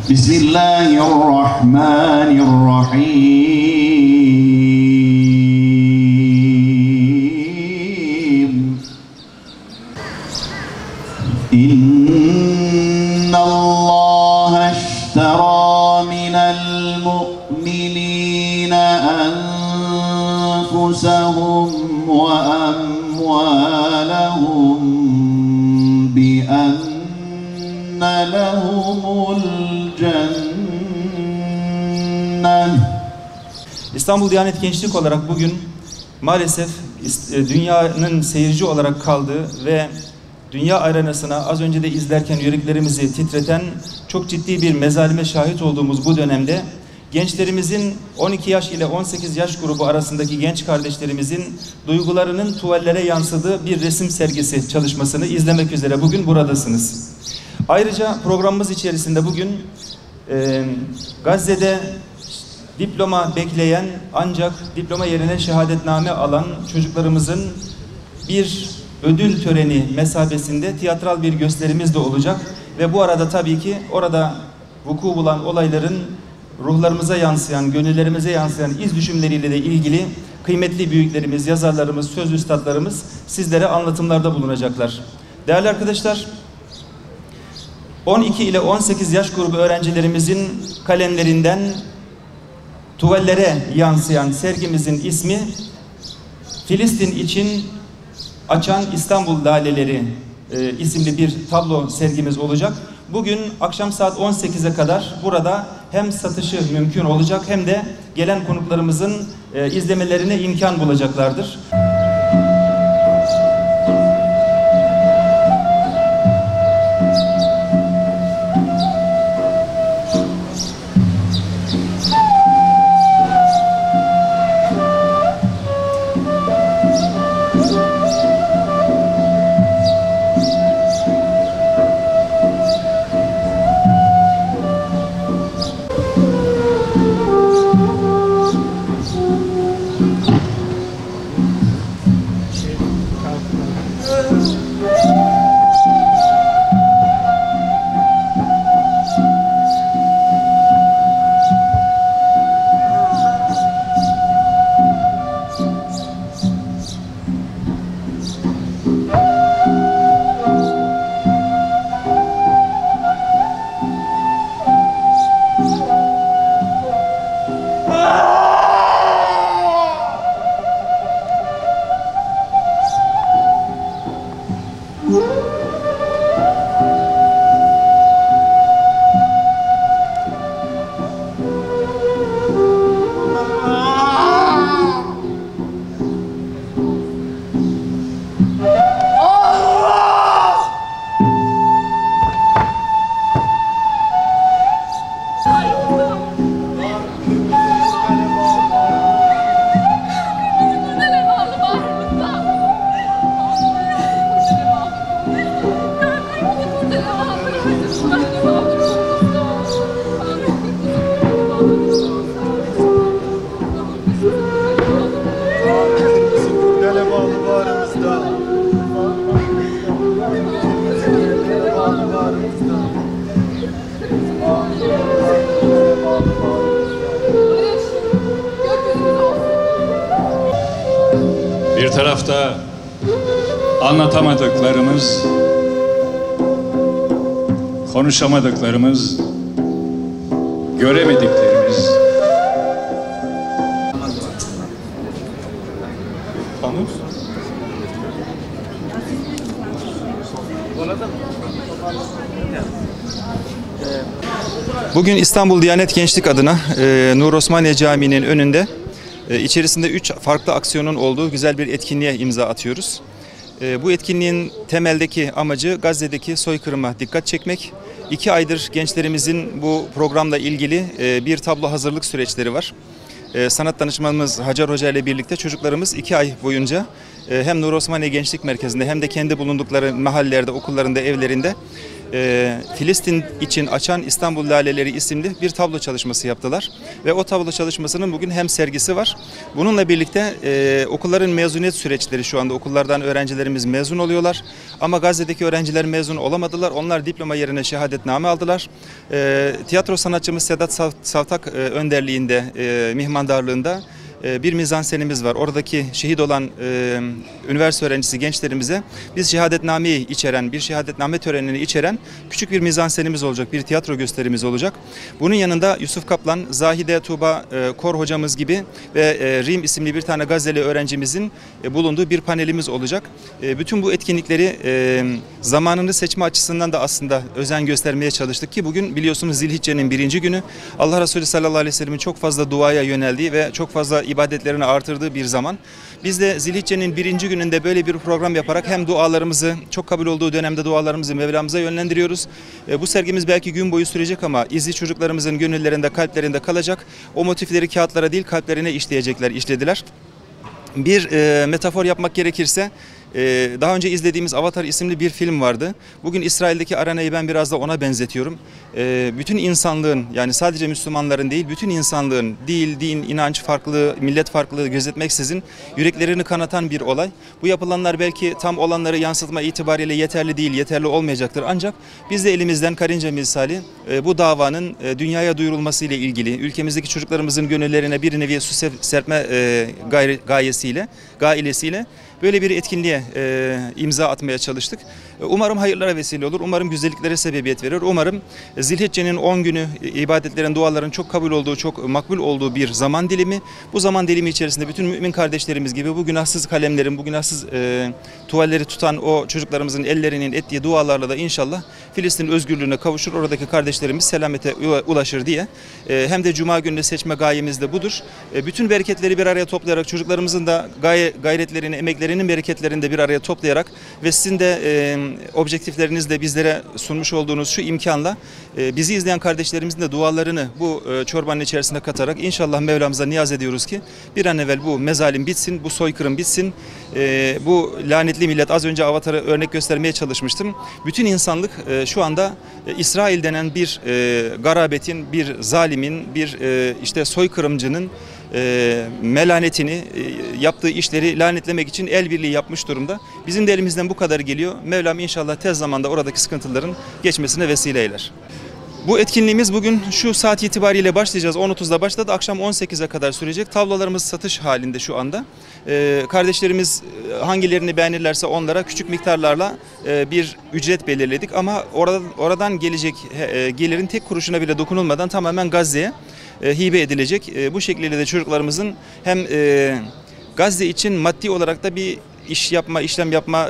Bismillahirrahmanirrahim. İnnallâhe işterâ minel mu'minîne enfusahum ve emvâlehum bi enne lehumul cennet. İstanbul Diyanet Gençlik olarak bugün maalesef dünyanın seyirci olarak kaldığı ve dünya arenasına az önce de izlerken yüreklerimizi titreten çok ciddi bir mezalime şahit olduğumuz bu dönemde gençlerimizin 12 yaş ile 18 yaş grubu arasındaki genç kardeşlerimizin duygularının tuvallere yansıdığı bir resim sergisi çalışmasını izlemek üzere bugün buradasınız. Ayrıca programımız içerisinde bugün Gazze'de diploma bekleyen ancak diploma yerine şehadetname alan çocuklarımızın bir ödül töreni mesabesinde tiyatral bir gösterimiz de olacak ve bu arada tabii ki orada vuku bulan olayların ruhlarımıza yansıyan, gönüllerimize yansıyan iz düşümleriyle de ilgili kıymetli büyüklerimiz, yazarlarımız, söz üstadlarımız sizlere anlatımlarda bulunacaklar. Değerli arkadaşlar, 12 ile 18 yaş grubu öğrencilerimizin kalemlerinden tuvallere yansıyan sergimizin ismi Filistin için Açan İstanbul Laleleri isimli bir tablo sergimiz olacak. Bugün akşam saat 18'e kadar burada hem satışı mümkün olacak hem de gelen konuklarımızın izlemelerine imkan bulacaklardır. Bir tarafta anlatamadıklarımız, konuşamadıklarımız, göremediklerimiz. Bugün İstanbul Diyanet Gençlik adına Nur Osmaniye Camii'nin önünde içerisinde 3 farklı aksiyonun olduğu güzel bir etkinliğe imza atıyoruz. Bu etkinliğin temeldeki amacı Gazze'deki soykırıma dikkat çekmek. 2 aydır gençlerimizin bu programla ilgili bir tablo hazırlık süreçleri var. Sanat danışmanımız Hacer Hoca ile birlikte çocuklarımız 2 ay boyunca hem Nur Osmaniye Gençlik Merkezi'nde hem de kendi bulundukları mahallelerde, okullarında, evlerinde Filistin için açan İstanbul Laleleri isimli bir tablo çalışması yaptılar. Ve o tablo çalışmasının bugün hem sergisi var. Bununla birlikte okulların mezuniyet süreçleri, şu anda okullardan öğrencilerimiz mezun oluyorlar. Ama Gazze'deki öğrenciler mezun olamadılar. Onlar diploma yerine şehadetname aldılar. Tiyatro sanatçımız Sedat Savtak önderliğinde, mihmandarlığında bir mizansenimiz var. Oradaki şehit olan üniversite öğrencisi gençlerimize biz şehadetnameyi içeren, bir şehadetname törenini içeren küçük bir mizansenimiz olacak, bir tiyatro gösterimiz olacak. Bunun yanında Yusuf Kaplan, Zahide Tuğba Kor hocamız gibi ve Rim isimli bir tane Gazze'li öğrencimizin bulunduğu bir panelimiz olacak. Bütün bu etkinlikleri zamanını seçme açısından da aslında özen göstermeye çalıştık ki bugün biliyorsunuz Zilhicce'nin 1. günü. Allah Resulü sallallahu aleyhi ve sellem'in çok fazla duaya yöneldiği ve çok fazla ibadetlerini artırdığı bir zaman. Biz de Zilhicce'nin 1. gününde böyle bir program yaparak hem dualarımızı, çok kabul olduğu dönemde dualarımızı Mevlamıza yönlendiriyoruz. Bu sergimiz belki gün boyu sürecek ama izi çocuklarımızın gönüllerinde, kalplerinde kalacak. O motifleri kağıtlara değil kalplerine işlediler. Bir metafor yapmak gerekirse, daha önce izlediğimiz Avatar isimli bir film vardı. Bugün İsrail'deki arenayı ben biraz da ona benzetiyorum. Bütün insanlığın, yani sadece Müslümanların değil, bütün insanlığın dil, din, inanç farklılığı, millet farklılığı gözetmeksizin yüreklerini kanatan bir olay. Bu yapılanlar belki tam olanları yansıtma itibariyle yeterli değil, yeterli olmayacaktır. Ancak biz de elimizden karınca misali bu davanın dünyaya duyurulması ile ilgili, ülkemizdeki çocuklarımızın gönüllerine bir nevi su serpme gailesiyle böyle bir etkinliğe imza atmaya çalıştık. Umarım hayırlara vesile olur, umarım güzelliklere sebebiyet verir, umarım Zilhicce'nin 10 günü ibadetlerin, duaların çok kabul olduğu, çok makbul olduğu bir zaman dilimi. Bu zaman dilimi içerisinde bütün mümin kardeşlerimiz gibi bu günahsız kalemlerin, bu günahsız tuvalleri tutan o çocuklarımızın ellerinin ettiği dualarla da inşallah Filistin özgürlüğüne kavuşur, oradaki kardeşlerimiz selamete ulaşır diye. Hem de Cuma gününü seçme gayemiz de budur. Bütün bereketleri bir araya toplayarak, çocuklarımızın da gayretlerini, emeklerinin bereketlerini de bir araya toplayarak ve sizin de objektiflerinizle bizlere sunmuş olduğunuz şu imkanla bizi izleyen kardeşlerimizin de dualarını bu çorbanın içerisine katarak inşallah Mevlamıza niyaz ediyoruz ki bir an evvel bu mezalim bitsin, bu soykırım bitsin, bu lanetli millet, az önce Avatar'ı örnek göstermeye çalışmıştım. Bütün insanlık şu anda İsrail denen bir garabetin, bir zalimin, bir işte soykırımcının melanetini, yaptığı işleri lanetlemek için el birliği yapmış durumda. Bizim de elimizden bu kadar geliyor. Mevlam inşallah tez zamanda oradaki sıkıntıların geçmesine vesile eyler. Bu etkinliğimiz bugün şu saat itibariyle başlayacağız. 10.30'da başladı. Akşam 18'e kadar sürecek. Tablolarımız satış halinde şu anda. Kardeşlerimiz hangilerini beğenirlerse onlara küçük miktarlarla bir ücret belirledik. Ama oradan gelecek gelirin tek kuruşuna bile dokunulmadan tamamen Gazze'ye hibe edilecek. Bu şekilde de çocuklarımızın hem Gazze için maddi olarak da bir işlem yapma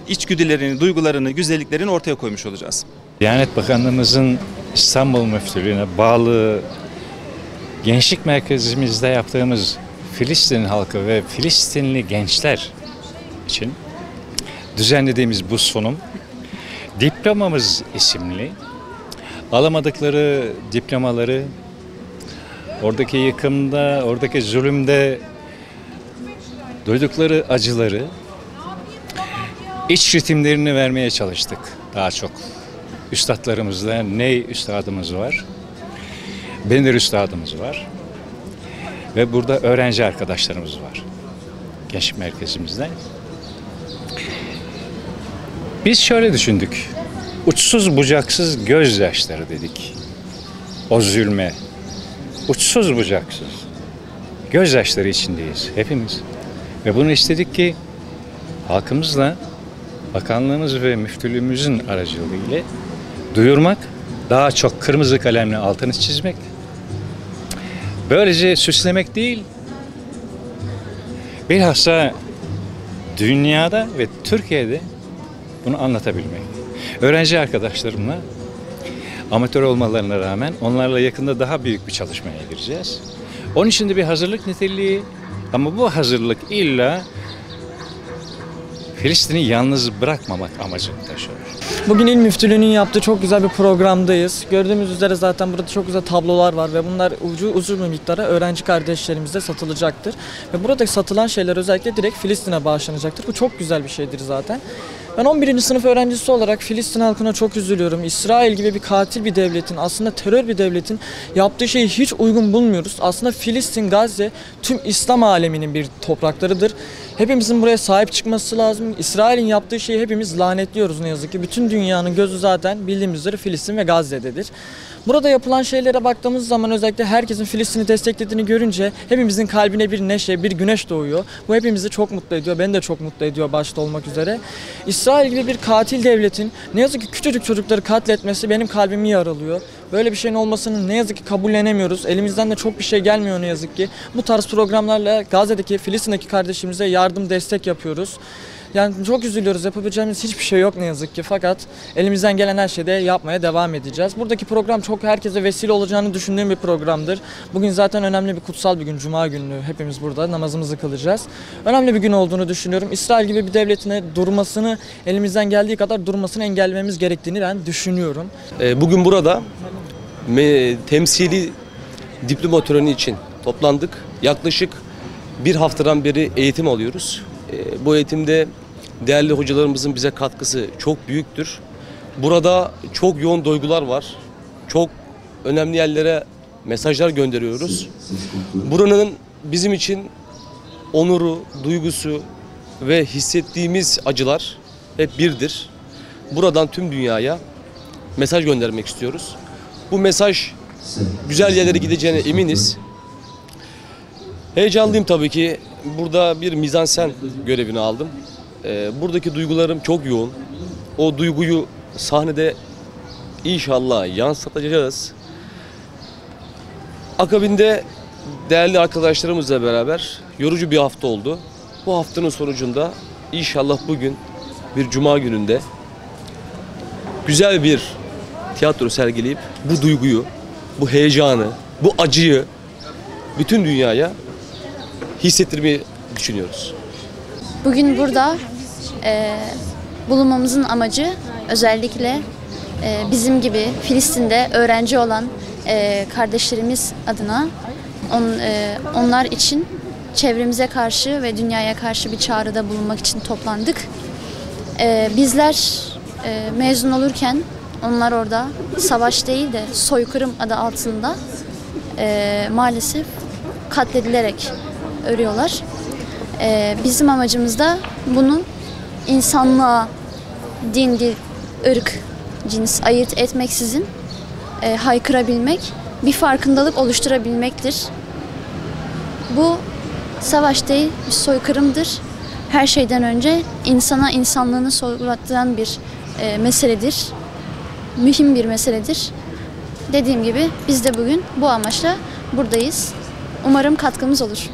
içgüdülerini, duygularını, güzelliklerini ortaya koymuş olacağız. Diyanet Bakanlığımızın İstanbul Müftülüğü'ne bağlı gençlik merkezimizde yaptığımız Filistin halkı ve Filistinli gençler için düzenlediğimiz bu sunum Diplomamız isimli alamadıkları diplomaları oradaki yıkımda, oradaki zulümde duydukları acıları, iç ritimlerini vermeye çalıştık daha çok. Üstadlarımızda Ney üstadımız var, Benir üstadımız var ve burada öğrenci arkadaşlarımız var gençlik merkezimizde. Biz şöyle düşündük, uçsuz bucaksız gözyaşları dedik o zulme, uçsuz bucaksız gözyaşları içindeyiz hepimiz ve bunu istedik ki halkımızla, bakanlığımız ve müftülüğümüzün aracılığıyla duyurmak, daha çok kırmızı kalemle altını çizmek, böylece süslemek değil, bilhassa dünyada ve Türkiye'de bunu anlatabilmek. Öğrenci arkadaşlarımla amatör olmalarına rağmen onlarla yakında daha büyük bir çalışmaya gireceğiz. Onun için de bir hazırlık niteliği, ama bu hazırlık illa Filistin'i yalnız bırakmamak amacını taşıyor. Bugün İl Müftülüğü'nün yaptığı çok güzel bir programdayız. Gördüğümüz üzere zaten burada çok güzel tablolar var ve bunlar uzun bir miktara öğrenci kardeşlerimize satılacaktır. Ve buradaki satılan şeyler özellikle direkt Filistin'e bağışlanacaktır. Bu çok güzel bir şeydir zaten. Ben 11. sınıf öğrencisi olarak Filistin halkına çok üzülüyorum. İsrail gibi bir katil bir devletin, aslında terör bir devletin yaptığı şeyi hiç uygun bulmuyoruz. Aslında Filistin, Gazze tüm İslam aleminin bir topraklarıdır. Hepimizin buraya sahip çıkması lazım. İsrail'in yaptığı şeyi hepimiz lanetliyoruz ne yazık ki. Bütün dünyanın gözü zaten bildiğimiz üzere Filistin ve Gazze'dedir. Burada yapılan şeylere baktığımız zaman özellikle herkesin Filistin'i desteklediğini görünce hepimizin kalbine bir neşe, bir güneş doğuyor. Bu hepimizi çok mutlu ediyor. Beni de çok mutlu ediyor başta olmak üzere. İsrail gibi bir katil devletin ne yazık ki küçücük çocukları katletmesi benim kalbimi yaralıyor. Böyle bir şeyin olmasını ne yazık ki kabullenemiyoruz. Elimizden de çok bir şey gelmiyor ne yazık ki. Bu tarz programlarla Gazze'deki, Filistin'deki kardeşimize yardım, destek yapıyoruz. Yani çok üzülüyoruz. Yapabileceğimiz hiçbir şey yok ne yazık ki. Fakat elimizden gelen her şeyi de yapmaya devam edeceğiz. Buradaki program çok herkese vesile olacağını düşündüğüm bir programdır. Bugün zaten önemli bir kutsal bir gün. Cuma günü hepimiz burada namazımızı kılacağız. Önemli bir gün olduğunu düşünüyorum. İsrail gibi bir devletine durmasını, elimizden geldiği kadar durmasını engellememiz gerektiğini ben düşünüyorum. Bugün burada temsili diploma töreni için toplandık. Yaklaşık bir haftadan beri eğitim alıyoruz. Bu eğitimde değerli hocalarımızın bize katkısı çok büyüktür. Burada çok yoğun duygular var. Çok önemli yerlere mesajlar gönderiyoruz. Buranın bizim için onuru, duygusu ve hissettiğimiz acılar hep birdir. Buradan tüm dünyaya mesaj göndermek istiyoruz. Bu mesaj güzel yerlere gideceğine eminiz. Heyecanlıyım tabii ki. Burada bir mizansen görevini aldım. Buradaki duygularım çok yoğun. O duyguyu sahnede inşallah yansıtacağız. Akabinde değerli arkadaşlarımızla beraber yorucu bir hafta oldu. Bu haftanın sonucunda inşallah bugün bir cuma gününde güzel bir tiyatro sergileyip bu duyguyu, bu heyecanı, bu acıyı bütün dünyaya hissettirmeyi düşünüyoruz. Bugün burada bulunmamızın amacı özellikle bizim gibi Filistin'de öğrenci olan kardeşlerimiz adına onlar için çevremize karşı ve dünyaya karşı bir çağrıda bulunmak için toplandık. Bizler mezun olurken onlar orada savaş değil de soykırım adı altında maalesef katledilerek ölüyorlar. Bizim amacımız da bunu insanlığa, din, dil, ırk, cins ayırt etmeksizin haykırabilmek, bir farkındalık oluşturabilmektir. Bu savaş değil, bir soykırımdır. Her şeyden önce insana insanlığını sorgulattıran bir meseledir. Mühim bir meseledir. Dediğim gibi biz de bugün bu amaçla buradayız. Umarım katkımız olur.